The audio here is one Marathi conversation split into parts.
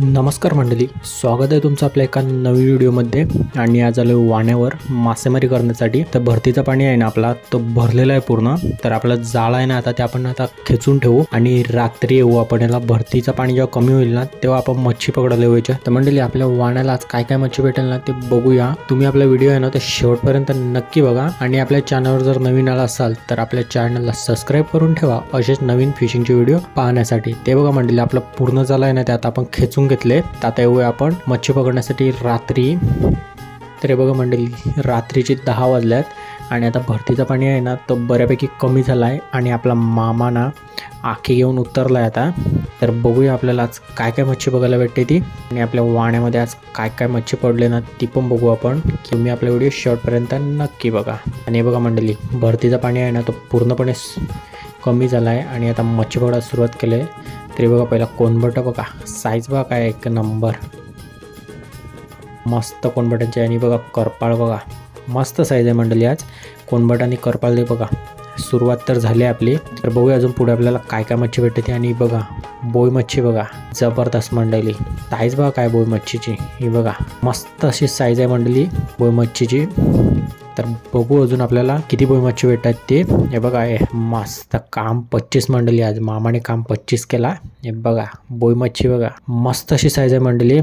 नमस्कार मंडळी, स्वागत आहे तुमचं आपल्या एका नवीन व्हिडिओमध्ये। आणि आज आलो वाण्यावर मासेमारी करण्यासाठी। तर भरतीचं पाणी आहे ना आपला तो भरलेला आहे पूर्ण। तर आपला जाळ आहे ना आता ते आपण आता खेचून ठेवू आणि रात्री येऊ आपण याला। भरतीचं पाणी जेव्हा कमी होईल ना तेव्हा आपण मच्छी पकडायला येऊया। तर मंडळी आपल्या वाण्याला आज काय काय मच्छी भेटेल ना ते बघूया। तुम्ही आपला व्हिडिओ आहे ना ते शेवटपर्यंत नक्की बघा आणि आपल्या चॅनलवर जर नवीन आला असाल तर आपल्या चॅनलला सबस्क्राइब करून ठेवा असेच नवीन फिशिंगचे व्हिडिओ पाहण्यासाठी। ते बघा मंडळी आपलं पूर्ण झालं आहे ना ते आता आपण खेचून घेतले। आता येऊया आपण मच्छी पकडण्यासाठी रात्री। तर बघा मंडळी रात्रीचे 10 वाजल्यात आणि आता भरतीचं पाणी आहे ना तो बऱ्यापैकी कमी झाला आहे आणि आपला मामा ना आखी घेऊन उतरलाय आता। तर बघूया आपल्याला आज काय काय मच्छी बघायला भेटते ती आणि आपल्या वाण्यामध्ये आज काय काय मच्छी पडले ना ती पण बघू आपण। तुम्ही आपला व्हिडिओ शेवटपर्यंत नक्की बघा। आणि बघा मंडळी भरतीचं पाणी आहे ना तो पूर्णपणे कमी झाला आहे आणि आता मच्छी पकडायला सुरुवात केली आहे। तरी बघा पहिला कोणबट बघा, साईज बघा काय एक नंबर, मस्त कोणबटांची। आणि बघा करपाळ बघा, मस्त साईज आहे मंडळी आज कोणबट आणि करपाळ दे बघा। सुरुवात तर झाली आपली। तर बघूया अजून पुढे आपल्याला काय काय मच्छी भेटते। आणि बघा बोई मच्छी बघा, जबरदस्त मंडळी साईज बघा काय बोई मच्छीची, ही बघा मस्त अशी साईज आहे मंडळी बोई मच्छीची। तर बघू अजून आपल्याला किती बोई मच्छी भेटतात ते। हे बघा हे मस्त काम 25 मंडळी आज मामाने काम 25 केला। हे बघा बोई मच्छी बघा मस्त अशी साईज आहे मंडळी।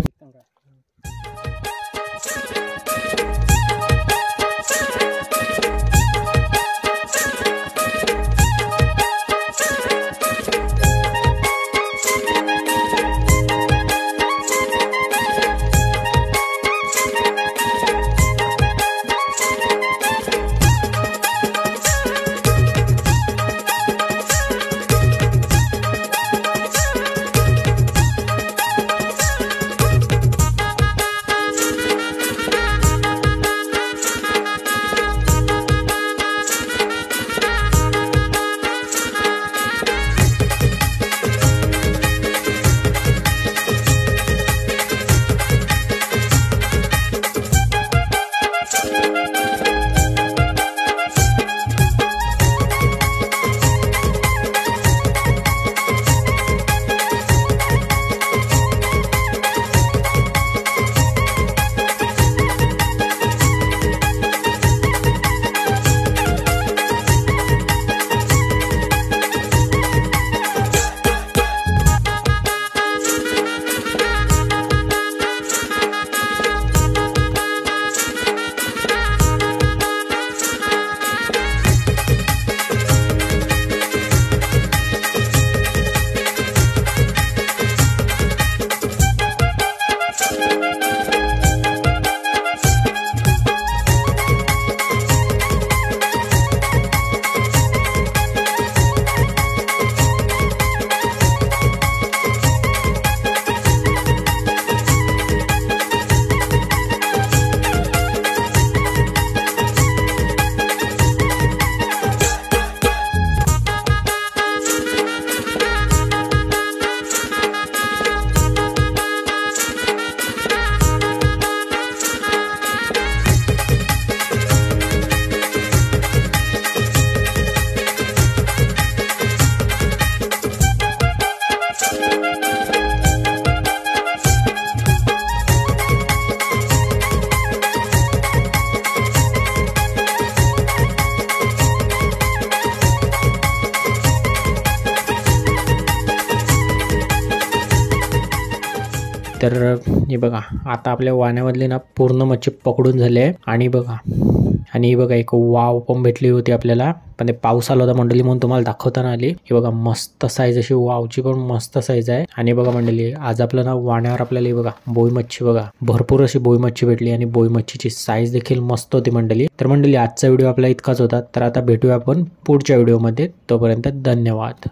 तर हे बघा आता आपल्या वाण्यामधले ना पूर्ण मच्छी पकडून झाले आहे। आणि बघा एक वाव पण भेटली होती आपल्याला, पण ते पाऊस आला होता मंडळी म्हणून तुम्हाला दाखवताना आली। हे बघा मस्त साईज अशी वावची पण मस्त साईज आहे। आणि बघा मंडळी आज आपलं ना वाण्यावर आपल्याला बघा बोई मच्छी बघा भरपूर अशी बोई मच्छी भेटली आणि बोई मच्छीची साईज देखील मस्त होती मंडळी। तर मंडळी आजचा व्हिडिओ आपला इतकाच होता। तर आता भेटूया आपण पुढच्या व्हिडिओमध्ये, तोपर्यंत धन्यवाद।